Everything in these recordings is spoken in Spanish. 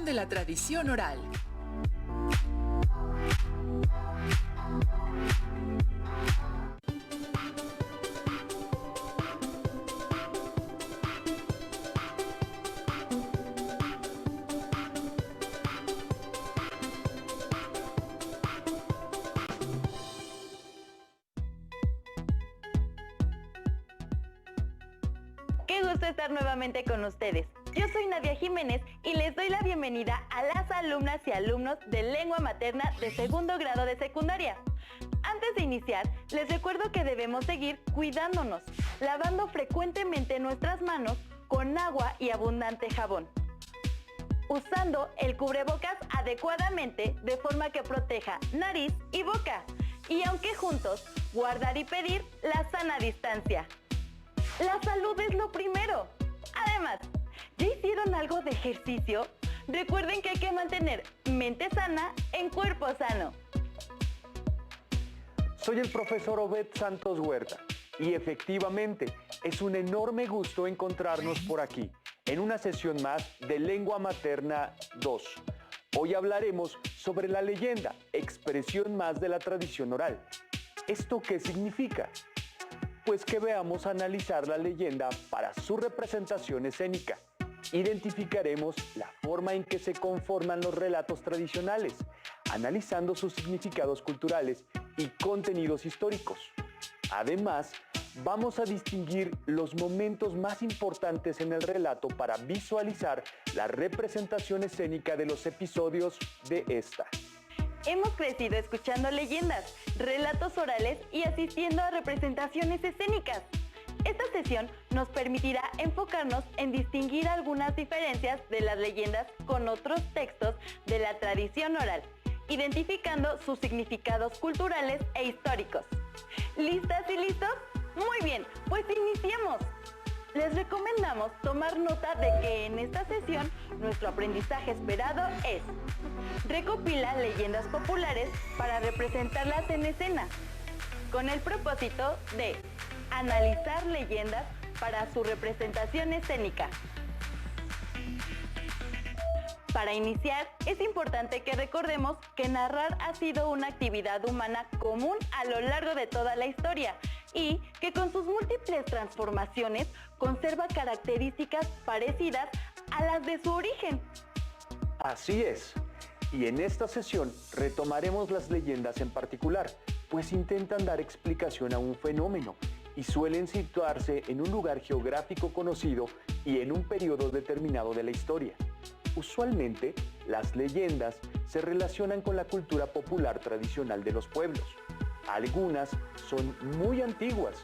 expresión de la tradición oral. Qué gusto estar nuevamente con ustedes. Yo soy Nadia Jiménez y les doy la bienvenida a las alumnas y alumnos de lengua materna de segundo grado de secundaria. Antes de iniciar, les recuerdo que debemos seguir cuidándonos, lavando frecuentemente nuestras manos con agua y abundante jabón, usando el cubrebocas adecuadamente de forma que proteja nariz y boca, y aunque juntos, guardar y pedir la sana distancia. La salud es lo primero. Además, ¿ya hicieron algo de ejercicio? Recuerden que hay que mantener mente sana en cuerpo sano. Soy el profesor Obed Santos Huerta y efectivamente es un enorme gusto encontrarnos por aquí en una sesión más de Lengua Materna 2. Hoy hablaremos sobre la leyenda, expresión más de la tradición oral. ¿Esto qué significa? Pues que veamos analizar la leyenda para su representación escénica. Identificaremos la forma en que se conforman los relatos tradicionales, analizando sus significados culturales y contenidos históricos. Además, vamos a distinguir los momentos más importantes en el relato para visualizar la representación escénica de los episodios de esta. Hemos crecido escuchando leyendas, relatos orales y asistiendo a representaciones escénicas. Esta sesión nos permitirá enfocarnos en distinguir algunas diferencias de las leyendas con otros textos de la tradición oral, identificando sus significados culturales e históricos. ¿Listas y listos? Muy bien, pues iniciemos. Les recomendamos tomar nota de que en esta sesión nuestro aprendizaje esperado es: recopila leyendas populares para representarlas en escena, con el propósito de analizar leyendas para su representación escénica. Para iniciar, es importante que recordemos que narrar ha sido una actividad humana común a lo largo de toda la historia y que con sus múltiples transformaciones conserva características parecidas a las de su origen. Así es. Y en esta sesión retomaremos las leyendas en particular, pues intentan dar explicación a un fenómeno y suelen situarse en un lugar geográfico conocido y en un periodo determinado de la historia. Usualmente, las leyendas se relacionan con la cultura popular tradicional de los pueblos. Algunas son muy antiguas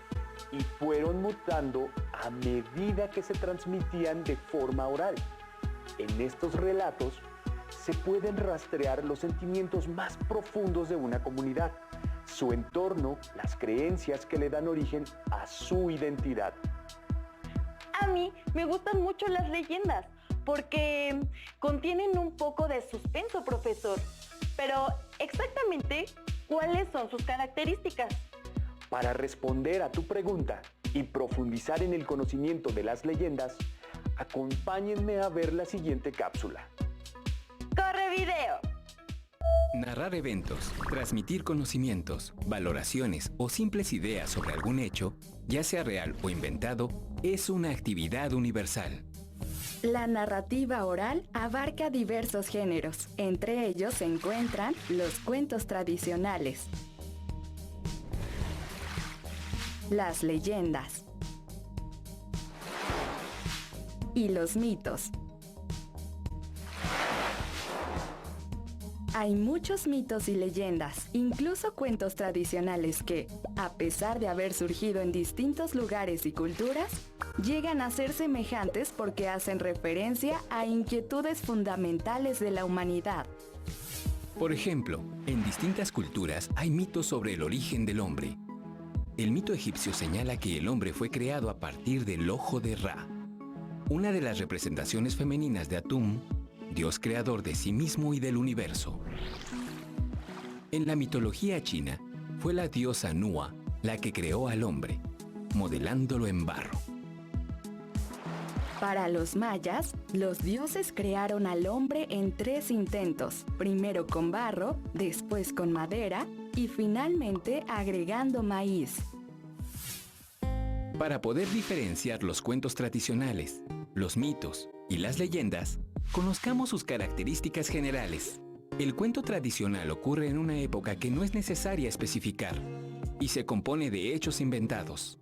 y fueron mutando a medida que se transmitían de forma oral. En estos relatos se pueden rastrear los sentimientos más profundos de una comunidad, su entorno, las creencias que le dan origen a su identidad. A mí me gustan mucho las leyendas porque contienen un poco de suspenso, profesor. Pero exactamente, ¿cuáles son sus características? Para responder a tu pregunta y profundizar en el conocimiento de las leyendas, acompáñenme a ver la siguiente cápsula. ¡Corre video! Narrar eventos, transmitir conocimientos, valoraciones o simples ideas sobre algún hecho, ya sea real o inventado, es una actividad universal. La narrativa oral abarca diversos géneros. Entre ellos se encuentran los cuentos tradicionales, las leyendas y los mitos. Hay muchos mitos y leyendas, incluso cuentos tradicionales que, a pesar de haber surgido en distintos lugares y culturas, llegan a ser semejantes porque hacen referencia a inquietudes fundamentales de la humanidad. Por ejemplo, en distintas culturas hay mitos sobre el origen del hombre. El mito egipcio señala que el hombre fue creado a partir del ojo de Ra, una de las representaciones femeninas de Atum, Dios creador de sí mismo y del universo. En la mitología china, fue la diosa Nua la que creó al hombre, modelándolo en barro. Para los mayas, los dioses crearon al hombre en 3 intentos, primero con barro, después con madera y finalmente agregando maíz. Para poder diferenciar los cuentos tradicionales, los mitos y las leyendas, conozcamos sus características generales. El cuento tradicional ocurre en una época que no es necesaria especificar y se compone de hechos inventados.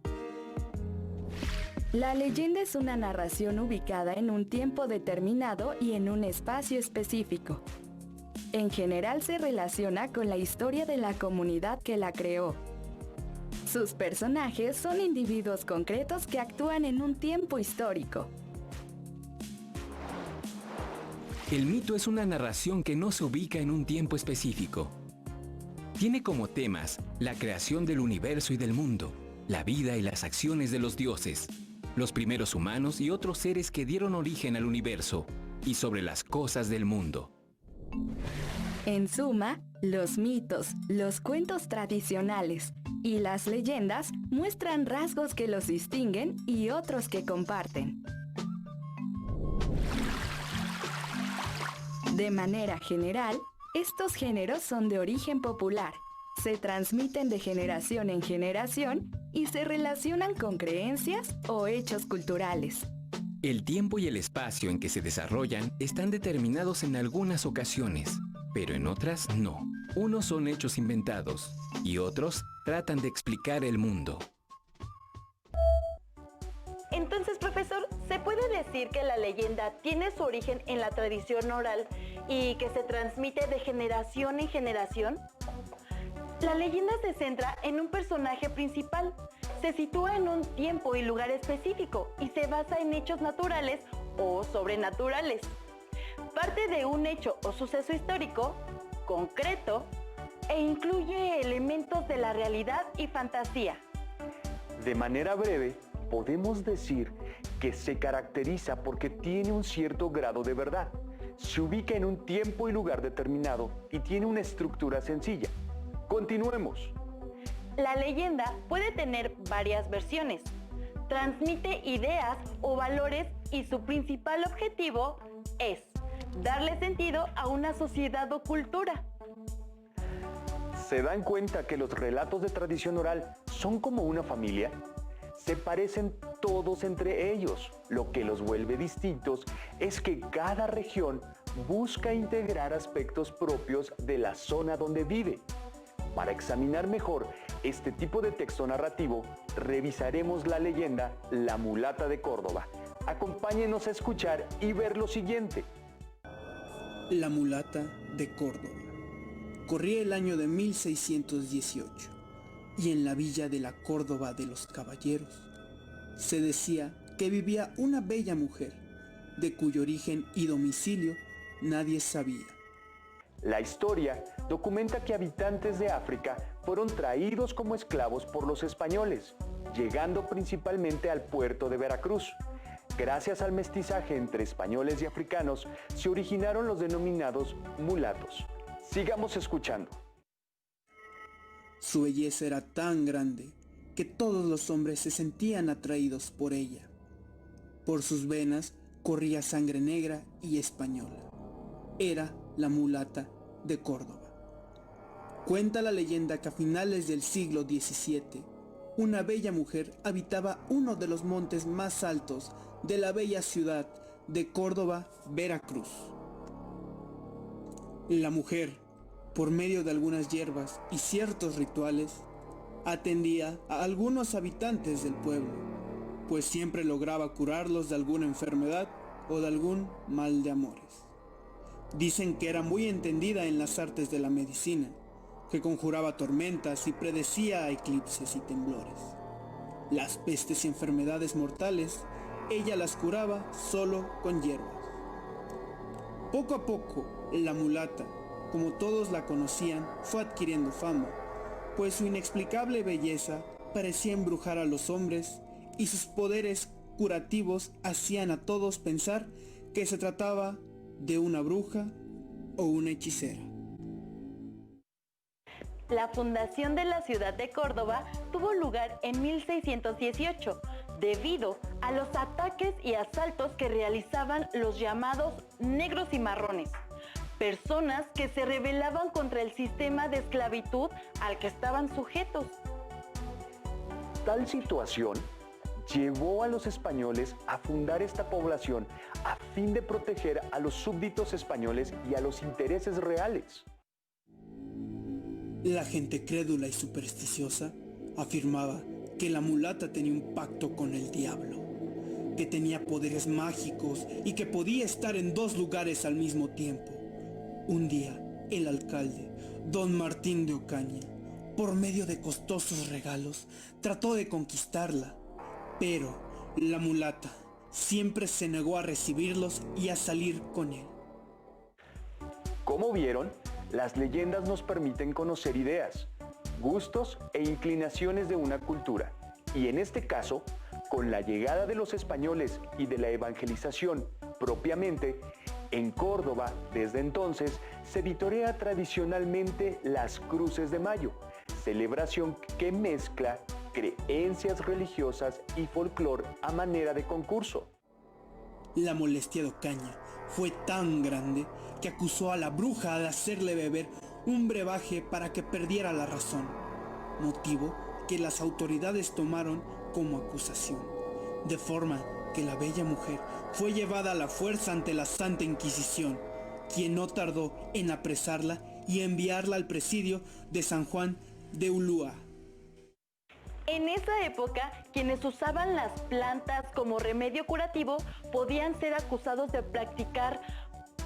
La leyenda es una narración ubicada en un tiempo determinado y en un espacio específico. En general se relaciona con la historia de la comunidad que la creó. Sus personajes son individuos concretos que actúan en un tiempo histórico. El mito es una narración que no se ubica en un tiempo específico. Tiene como temas la creación del universo y del mundo, la vida y las acciones de los dioses, los primeros humanos y otros seres que dieron origen al universo, y sobre las cosas del mundo. En suma, los mitos, los cuentos tradicionales y las leyendas muestran rasgos que los distinguen y otros que comparten. De manera general, estos géneros son de origen popular, se transmiten de generación en generación y se relacionan con creencias o hechos culturales. El tiempo y el espacio en que se desarrollan están determinados en algunas ocasiones, pero en otras no. Unos son hechos inventados y otros tratan de explicar el mundo. Entonces, profesor, ¿se puede decir que la leyenda tiene su origen en la tradición oral y que se transmite de generación en generación? La leyenda se centra en un personaje principal, se sitúa en un tiempo y lugar específico y se basa en hechos naturales o sobrenaturales. Parte de un hecho o suceso histórico, concreto, e incluye elementos de la realidad y fantasía. De manera breve, podemos decir que se caracteriza porque tiene un cierto grado de verdad. Se ubica en un tiempo y lugar determinado y tiene una estructura sencilla. Continuemos. La leyenda puede tener varias versiones. Transmite ideas o valores y su principal objetivo es darle sentido a una sociedad o cultura. ¿Se dan cuenta que los relatos de tradición oral son como una familia? Se parecen todos entre ellos. Lo que los vuelve distintos es que cada región busca integrar aspectos propios de la zona donde vive. Para examinar mejor este tipo de texto narrativo, revisaremos la leyenda La Mulata de Córdoba. Acompáñenos a escuchar y ver lo siguiente. La Mulata de Córdoba. Corría el año de 1618 y en la villa de la Córdoba de los Caballeros se decía que vivía una bella mujer, de cuyo origen y domicilio nadie sabía. La historia documenta que habitantes de África fueron traídos como esclavos por los españoles, llegando principalmente al puerto de Veracruz. Gracias al mestizaje entre españoles y africanos, se originaron los denominados mulatos. Sigamos escuchando. Su belleza era tan grande que todos los hombres se sentían atraídos por ella. Por sus venas corría sangre negra y española. Era la mulata de Córdoba. Cuenta la leyenda que a finales del siglo XVII, una bella mujer habitaba uno de los montes más altos de la bella ciudad de Córdoba, Veracruz. La mujer, por medio de algunas hierbas y ciertos rituales, atendía a algunos habitantes del pueblo, pues siempre lograba curarlos de alguna enfermedad o de algún mal de amores. Dicen que era muy entendida en las artes de la medicina, que conjuraba tormentas y predecía eclipses y temblores. Las pestes y enfermedades mortales, ella las curaba solo con hierbas. Poco a poco, la mulata, como todos la conocían, fue adquiriendo fama, pues su inexplicable belleza parecía embrujar a los hombres y sus poderes curativos hacían a todos pensar que se trataba de una bruja o una hechicera. La fundación de la ciudad de Córdoba tuvo lugar en 1618, debido a los ataques y asaltos que realizaban los llamados negros y marrones, personas que se rebelaban contra el sistema de esclavitud al que estaban sujetos. Tal situación llevó a los españoles a fundar esta población a fin de proteger a los súbditos españoles y a los intereses reales. La gente crédula y supersticiosa afirmaba que la mulata tenía un pacto con el diablo, que tenía poderes mágicos y que podía estar en dos lugares al mismo tiempo. Un día, el alcalde, don Martín de Ocaña, por medio de costosos regalos, trató de conquistarla, pero la mulata siempre se negó a recibirlos y a salir con él. Como vieron, las leyendas nos permiten conocer ideas, gustos e inclinaciones de una cultura. Y en este caso, con la llegada de los españoles y de la evangelización propiamente, en Córdoba, desde entonces, se vitorea tradicionalmente las Cruces de Mayo, celebración que mezcla creencias religiosas y folclore a manera de concurso. La molestia de Ocaña fue tan grande que acusó a la bruja de hacerle beber un brebaje para que perdiera la razón, motivo que las autoridades tomaron como acusación, de forma que la bella mujer fue llevada a la fuerza ante la Santa Inquisición, quien no tardó en apresarla y enviarla al presidio de San Juan de Ulúa. En esa época, quienes usaban las plantas como remedio curativo podían ser acusados de practicar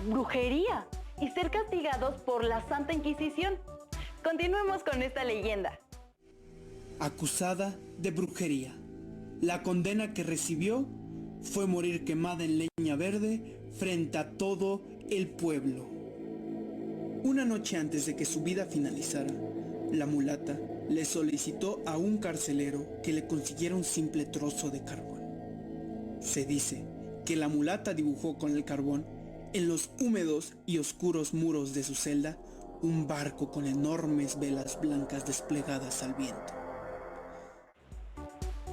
brujería y ser castigados por la Santa Inquisición. Continuemos con esta leyenda. Acusada de brujería, la condena que recibió fue morir quemada en leña verde frente a todo el pueblo. Una noche antes de que su vida finalizara, la mulata le solicitó a un carcelero que le consiguiera un simple trozo de carbón. Se dice que la mulata dibujó con el carbón en los húmedos y oscuros muros de su celda un barco con enormes velas blancas desplegadas al viento.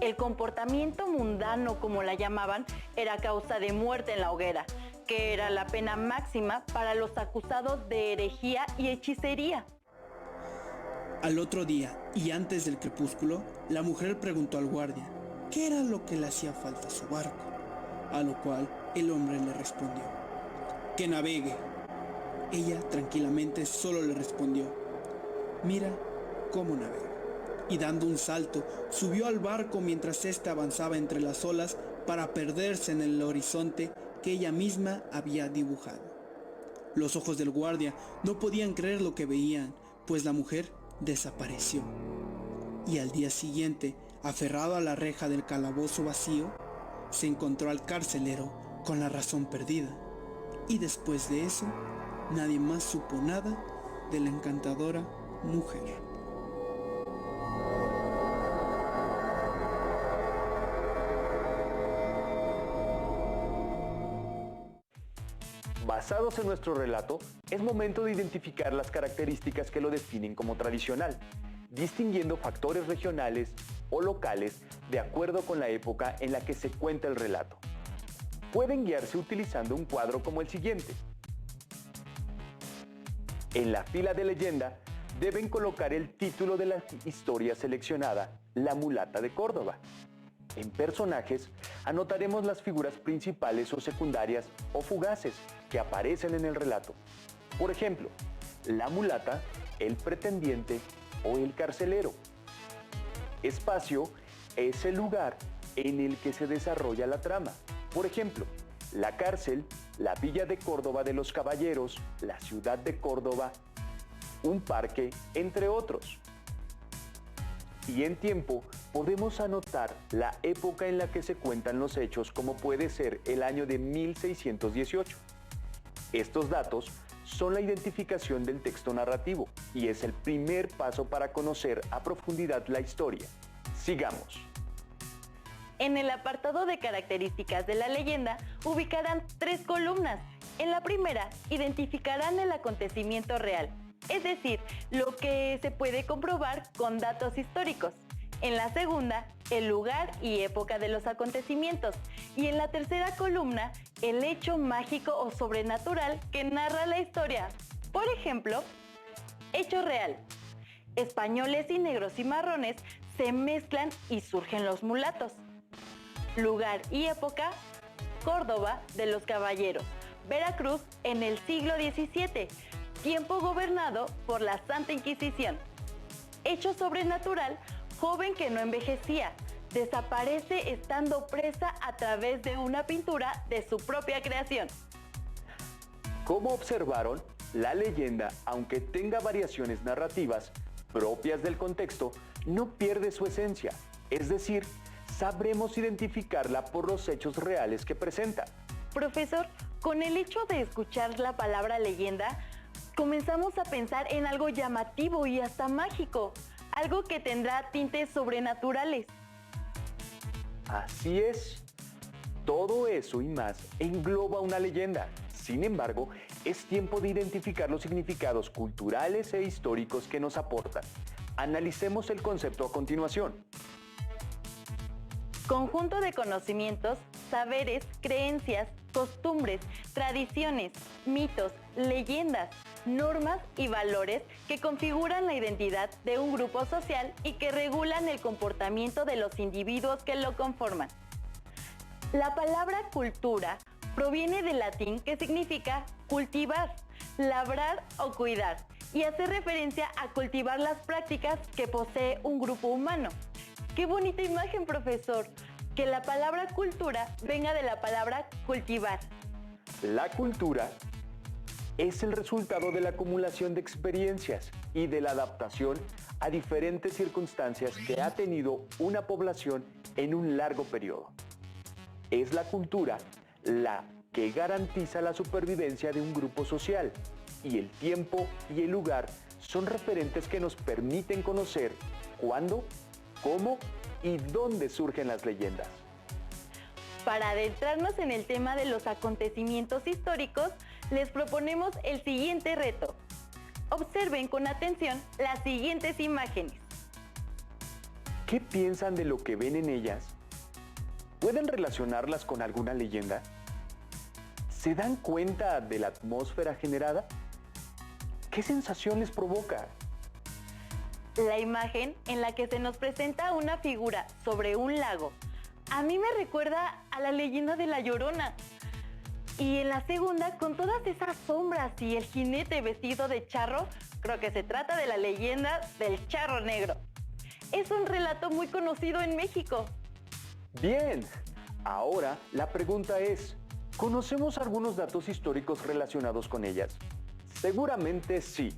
El comportamiento mundano, como la llamaban, era causa de muerte en la hoguera, que era la pena máxima para los acusados de herejía y hechicería. Al otro día, y antes del crepúsculo, la mujer preguntó al guardia qué era lo que le hacía falta a su barco, a lo cual el hombre le respondió: que navegue. Ella tranquilamente solo le respondió: mira cómo navega. Y dando un salto, subió al barco mientras éste avanzaba entre las olas para perderse en el horizonte que ella misma había dibujado. Los ojos del guardia no podían creer lo que veían, pues la mujer desapareció. Y al día siguiente, aferrado a la reja del calabozo vacío, se encontró al carcelero con la razón perdida. Y después de eso, nadie más supo nada de la encantadora mujer. Basados en nuestro relato, es momento de identificar las características que lo definen como tradicional, distinguiendo factores regionales o locales de acuerdo con la época en la que se cuenta el relato. Pueden guiarse utilizando un cuadro como el siguiente. En la fila de leyenda deben colocar el título de la historia seleccionada, La mulata de Córdoba. En personajes anotaremos las figuras principales o secundarias o fugaces que aparecen en el relato. Por ejemplo, la mulata, el pretendiente o el carcelero. Espacio es el lugar en el que se desarrolla la trama. Por ejemplo, la cárcel, la villa de Córdoba de los Caballeros, la ciudad de Córdoba, un parque, entre otros. Y en tiempo podemos anotar la época en la que se cuentan los hechos, como puede ser el año de 1618. Estos datos son la identificación del texto narrativo y es el primer paso para conocer a profundidad la historia. Sigamos. En el apartado de características de la leyenda ubicarán 3 columnas. En la primera identificarán el acontecimiento real, es decir, lo que se puede comprobar con datos históricos. En la segunda, el lugar y época de los acontecimientos. Y en la tercera columna, el hecho mágico o sobrenatural que narra la historia. Por ejemplo, hecho real. Españoles y negros y marrones se mezclan y surgen los mulatos. Lugar y época, Córdoba de los caballeros, Veracruz en el siglo XVII, tiempo gobernado por la Santa Inquisición. Hecho sobrenatural, joven que no envejecía, desaparece estando presa a través de una pintura de su propia creación. Como observaron, la leyenda, aunque tenga variaciones narrativas propias del contexto, no pierde su esencia, es decir, sabremos identificarla por los hechos reales que presenta. Profesor, con el hecho de escuchar la palabra leyenda, comenzamos a pensar en algo llamativo y hasta mágico, algo que tendrá tintes sobrenaturales. Así es. Todo eso y más engloba una leyenda. Sin embargo, es tiempo de identificar los significados culturales e históricos que nos aportan. Analicemos el concepto a continuación. Conjunto de conocimientos, saberes, creencias, costumbres, tradiciones, mitos, leyendas, normas y valores que configuran la identidad de un grupo social y que regulan el comportamiento de los individuos que lo conforman. La palabra cultura proviene del latín que significa cultivar, labrar o cuidar, y hace referencia a cultivar las prácticas que posee un grupo humano. ¡Qué bonita imagen, profesor! Que la palabra cultura venga de la palabra cultivar. La cultura es el resultado de la acumulación de experiencias y de la adaptación a diferentes circunstancias que ha tenido una población en un largo periodo. Es la cultura la que garantiza la supervivencia de un grupo social, y el tiempo y el lugar son referentes que nos permiten conocer cuándo, cómo y dónde surgen las leyendas. Para adentrarnos en el tema de los acontecimientos históricos, les proponemos el siguiente reto. Observen con atención las siguientes imágenes. ¿Qué piensan de lo que ven en ellas? ¿Pueden relacionarlas con alguna leyenda? ¿Se dan cuenta de la atmósfera generada? ¿Qué sensación les provoca? La imagen en la que se nos presenta una figura sobre un lago, a mí me recuerda a la leyenda de La Llorona. Y en la segunda, con todas esas sombras y el jinete vestido de charro, creo que se trata de la leyenda del charro negro. Es un relato muy conocido en México. Bien, ahora la pregunta es, ¿conocemos algunos datos históricos relacionados con ellas? Seguramente sí,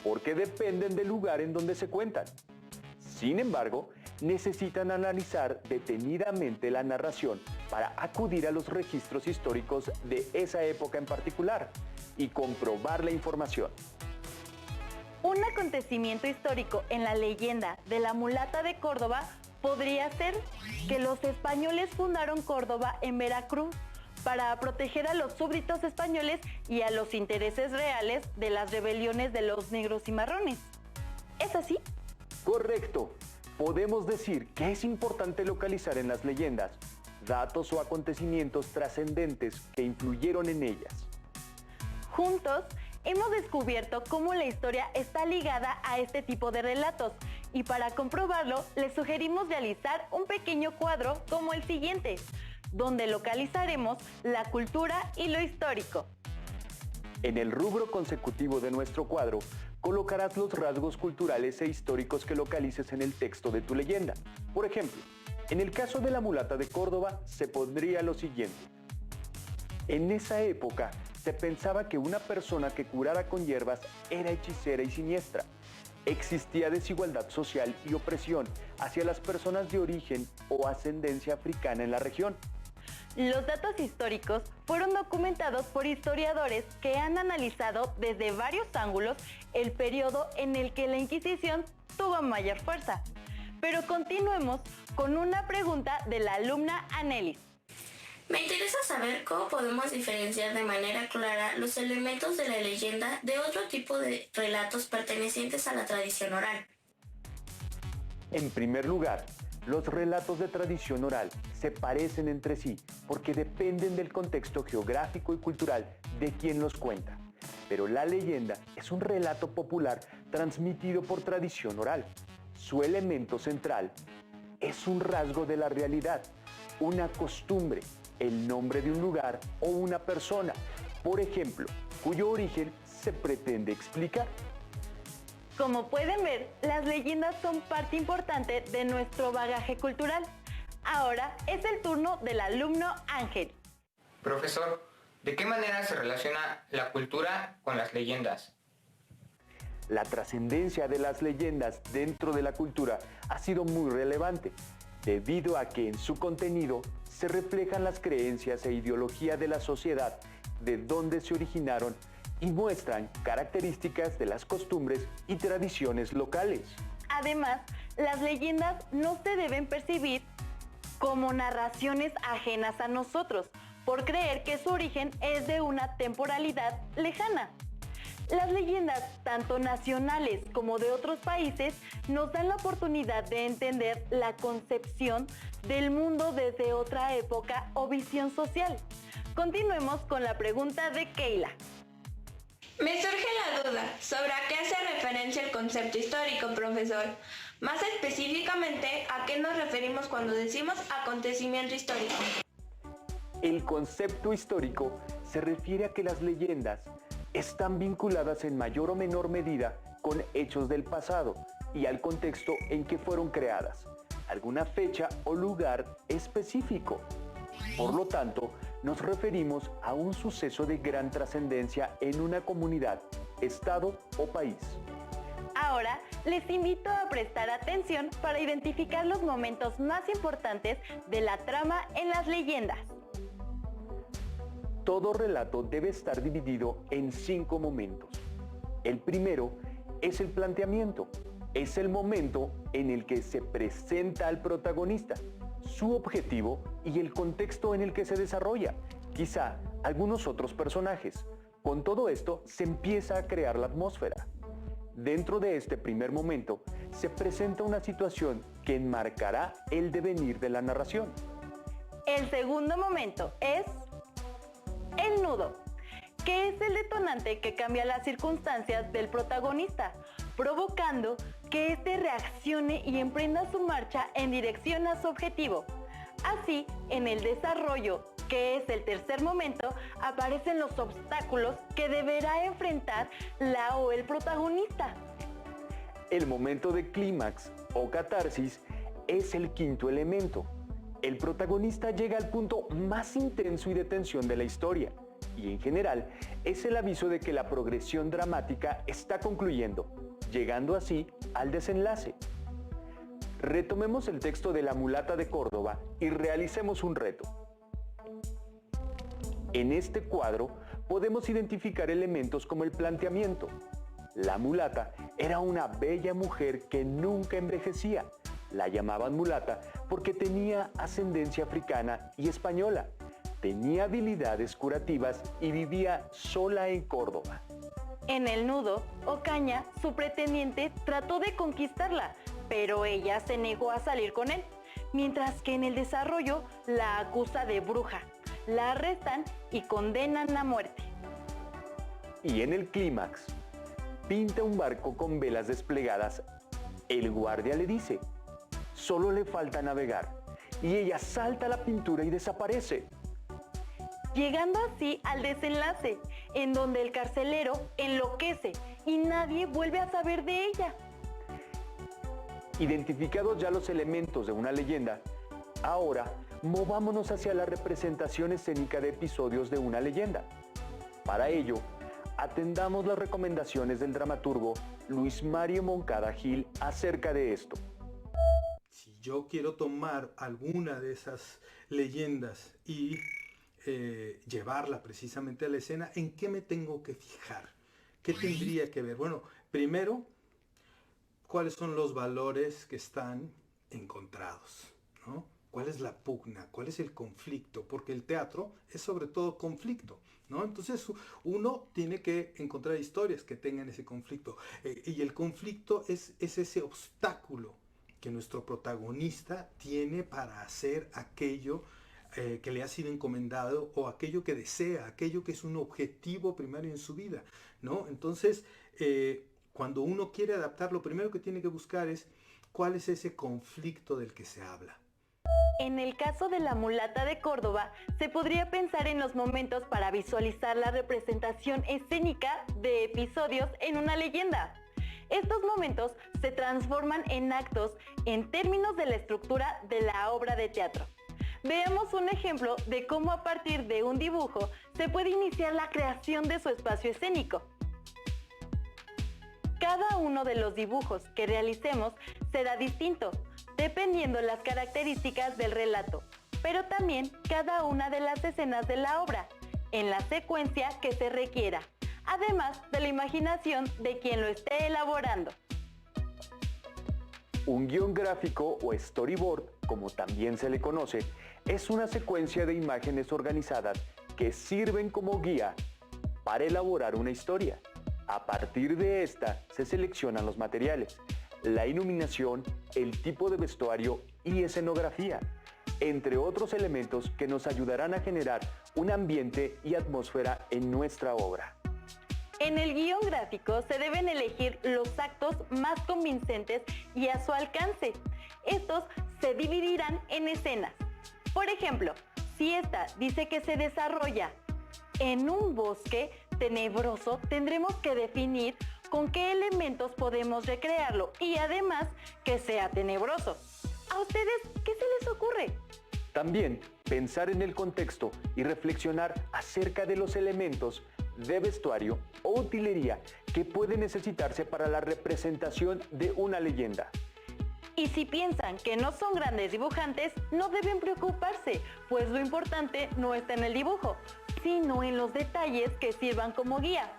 porque dependen del lugar en donde se cuentan. Sin embargo, necesitan analizar detenidamente la narración para acudir a los registros históricos de esa época en particular y comprobar la información. Un acontecimiento histórico en la leyenda de la mulata de Córdoba podría ser que los españoles fundaron Córdoba en Veracruz para proteger a los súbditos españoles y a los intereses reales de las rebeliones de los negros y marrones. ¿Es así? Correcto. Podemos decir que es importante localizar en las leyendas datos o acontecimientos trascendentes que influyeron en ellas. Juntos, hemos descubierto cómo la historia está ligada a este tipo de relatos, y para comprobarlo, les sugerimos realizar un pequeño cuadro como el siguiente, donde localizaremos la cultura y lo histórico. En el rubro consecutivo de nuestro cuadro, colocarás los rasgos culturales e históricos que localices en el texto de tu leyenda. Por ejemplo, en el caso de la mulata de Córdoba, se pondría lo siguiente. En esa época, se pensaba que una persona que curara con hierbas era hechicera y siniestra. Existía desigualdad social y opresión hacia las personas de origen o ascendencia africana en la región. Los datos históricos fueron documentados por historiadores que han analizado desde varios ángulos el periodo en el que la Inquisición tuvo mayor fuerza. Pero continuemos con una pregunta de la alumna Anelis. Me interesa saber cómo podemos diferenciar de manera clara los elementos de la leyenda de otro tipo de relatos pertenecientes a la tradición oral. En primer lugar, los relatos de tradición oral se parecen entre sí porque dependen del contexto geográfico y cultural de quien los cuenta. Pero la leyenda es un relato popular transmitido por tradición oral. Su elemento central es un rasgo de la realidad, una costumbre, el nombre de un lugar o una persona, por ejemplo, cuyo origen se pretende explicar. Como pueden ver, las leyendas son parte importante de nuestro bagaje cultural. Ahora es el turno del alumno Ángel. Profesor, ¿de qué manera se relaciona la cultura con las leyendas? La trascendencia de las leyendas dentro de la cultura ha sido muy relevante, debido a que en su contenido se reflejan las creencias e ideología de la sociedad, de dónde se originaron y muestran características de las costumbres y tradiciones locales. Además, las leyendas no se deben percibir como narraciones ajenas a nosotros, por creer que su origen es de una temporalidad lejana. Las leyendas, tanto nacionales como de otros países, nos dan la oportunidad de entender la concepción del mundo desde otra época o visión social. Continuemos con la pregunta de Keila. Me surge la duda sobre a qué hace referencia el concepto histórico, profesor. Más específicamente, ¿a qué nos referimos cuando decimos acontecimiento histórico? El concepto histórico se refiere a que las leyendas están vinculadas en mayor o menor medida con hechos del pasado y al contexto en que fueron creadas, alguna fecha o lugar específico. Por lo tanto, nos referimos a un suceso de gran trascendencia en una comunidad, estado o país. Ahora les invito a prestar atención para identificar los momentos más importantes de la trama en las leyendas. Todo relato debe estar dividido en 5 momentos. El primero es el planteamiento. Es el momento en el que se presenta al protagonista, su objetivo y el contexto en el que se desarrolla, quizá algunos otros personajes. Con todo esto se empieza a crear la atmósfera. Dentro de este primer momento se presenta una situación que enmarcará el devenir de la narración. El segundo momento es el nudo, que es el detonante que cambia las circunstancias del protagonista, provocando que éste reaccione y emprenda su marcha en dirección a su objetivo. Así, en el desarrollo, que es el tercer momento, aparecen los obstáculos que deberá enfrentar la o el protagonista. El momento de clímax o catarsis es el quinto elemento. El protagonista llega al punto más intenso y de tensión de la historia, y en general es el aviso de que la progresión dramática está concluyendo, llegando así al desenlace. Retomemos el texto de La mulata de Córdoba y realicemos un reto. En este cuadro podemos identificar elementos como el planteamiento. La mulata era una bella mujer que nunca envejecía. La llamaban mulata porque tenía ascendencia africana y española. Tenía habilidades curativas y vivía sola en Córdoba. En el nudo, Ocaña, su pretendiente, trató de conquistarla, pero ella se negó a salir con él, mientras que en el desarrollo la acusa de bruja, la arrestan y condenan a muerte. Y en el clímax, pinta un barco con velas desplegadas. El guardia le dice, solo le falta navegar, y ella salta a la pintura y desaparece. Llegando así al desenlace, en donde el carcelero enloquece y nadie vuelve a saber de ella. Identificados ya los elementos de una leyenda, ahora movámonos hacia la representación escénica de episodios de una leyenda. Para ello, atendamos las recomendaciones del dramaturgo Luis Mario Moncada Gil acerca de esto. Si yo quiero tomar alguna de esas leyendas y llevarla precisamente a la escena, ¿en qué me tengo que fijar? ¿Qué tendría que ver? Bueno, primero, ¿cuáles son los valores que están encontrados, ¿no? ¿Cuál es la pugna? ¿Cuál es el conflicto? Porque el teatro es sobre todo conflicto, ¿no? Entonces uno tiene que encontrar historias que tengan ese conflicto. Y el conflicto es ese obstáculo que nuestro protagonista tiene para hacer aquello que le ha sido encomendado o aquello que desea, aquello que es un objetivo primario en su vida, ¿no? Entonces, cuando uno quiere adaptar, lo primero que tiene que buscar es cuál es ese conflicto del que se habla. En el caso de la mulata de Córdoba, se podría pensar en los momentos para visualizar la representación escénica de episodios en una leyenda. Estos momentos se transforman en actos en términos de la estructura de la obra de teatro. Veamos un ejemplo de cómo a partir de un dibujo se puede iniciar la creación de su espacio escénico. Cada uno de los dibujos que realicemos será distinto, dependiendo las características del relato, pero también cada una de las escenas de la obra, en la secuencia que se requiera, además de la imaginación de quien lo esté elaborando. Un guión gráfico o storyboard, como también se le conoce, es una secuencia de imágenes organizadas que sirven como guía para elaborar una historia. A partir de esta se seleccionan los materiales, la iluminación, el tipo de vestuario y escenografía, entre otros elementos que nos ayudarán a generar un ambiente y atmósfera en nuestra obra. En el guión gráfico se deben elegir los actos más convincentes y a su alcance. Estos se dividirán en escenas. Por ejemplo, si esta dice que se desarrolla en un bosque tenebroso, tendremos que definir con qué elementos podemos recrearlo y además que sea tenebroso. ¿A ustedes qué se les ocurre? También pensar en el contexto y reflexionar acerca de los elementos de vestuario o utilería que pueden necesitarse para la representación de una leyenda. Y si piensan que no son grandes dibujantes, no deben preocuparse, pues lo importante no está en el dibujo, sino en los detalles que sirvan como guía.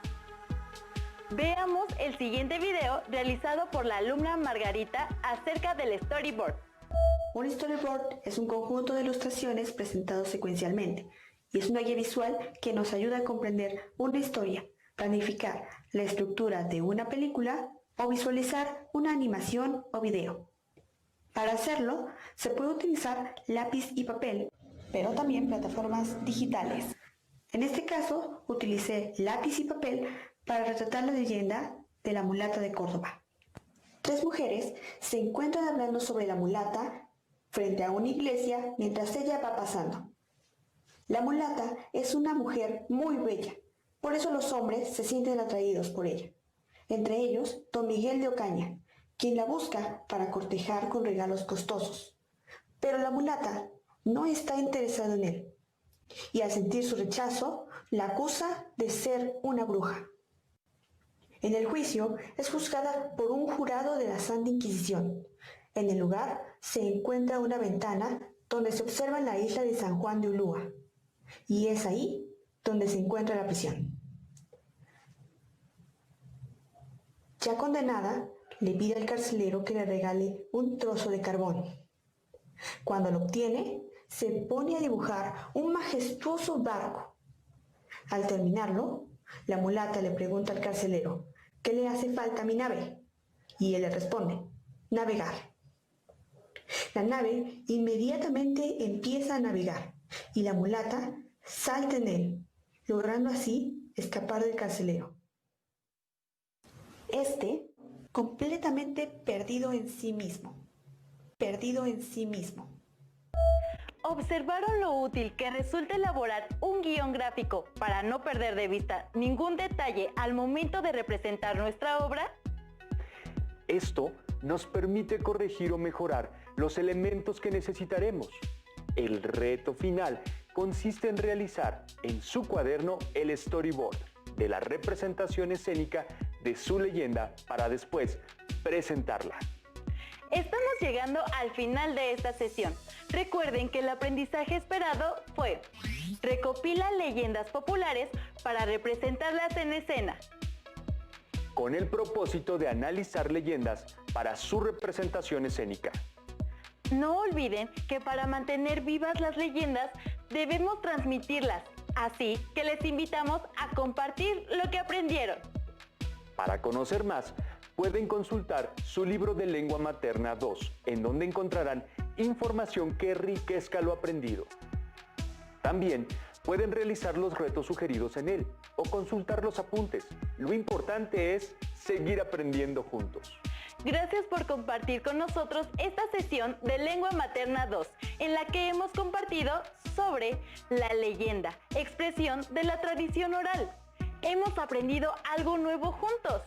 Veamos el siguiente video realizado por la alumna Margarita acerca del storyboard. Un storyboard es un conjunto de ilustraciones presentados secuencialmente y es una guía visual que nos ayuda a comprender una historia, planificar la estructura de una película o visualizar una animación o video. Para hacerlo, se puede utilizar lápiz y papel, pero también plataformas digitales. En este caso, utilicé lápiz y papel para retratar la leyenda de la mulata de Córdoba. 3 mujeres se encuentran hablando sobre la mulata frente a una iglesia mientras ella va pasando. La mulata es una mujer muy bella, por eso los hombres se sienten atraídos por ella. Entre ellos, don Miguel de Ocaña, quien la busca para cortejar con regalos costosos. Pero la mulata no está interesada en él, y al sentir su rechazo, la acusa de ser una bruja. En el juicio es juzgada por un jurado de la Santa Inquisición. En el lugar se encuentra una ventana donde se observa la isla de San Juan de Ulúa, y es ahí donde se encuentra la prisión. Ya condenada, le pide al carcelero que le regale un trozo de carbón. Cuando lo obtiene, se pone a dibujar un majestuoso barco. Al terminarlo, la mulata le pregunta al carcelero, ¿qué le hace falta a mi nave? Y él le responde, navegar. La nave inmediatamente empieza a navegar y la mulata salta en él, logrando así escapar del carcelero. Completamente perdido en sí mismo. ¿Observaron lo útil que resulta elaborar un guión gráfico para no perder de vista ningún detalle al momento de representar nuestra obra? Esto nos permite corregir o mejorar los elementos que necesitaremos. El reto final consiste en realizar en su cuaderno el storyboard de la representación escénica de su leyenda para después presentarla. Estamos llegando al final de esta sesión. Recuerden que el aprendizaje esperado fue: recopila leyendas populares para representarlas en escena. Con el propósito de analizar leyendas para su representación escénica. No olviden que para mantener vivas las leyendas debemos transmitirlas, así que les invitamos a compartir lo que aprendieron. Para conocer más, pueden consultar su libro de Lengua Materna 2, en donde encontrarán información que enriquezca lo aprendido. También pueden realizar los retos sugeridos en él o consultar los apuntes. Lo importante es seguir aprendiendo juntos. Gracias por compartir con nosotros esta sesión de Lengua Materna 2, en la que hemos compartido sobre la leyenda, expresión de la tradición oral. Hemos aprendido algo nuevo juntos.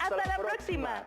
¡Hasta la próxima!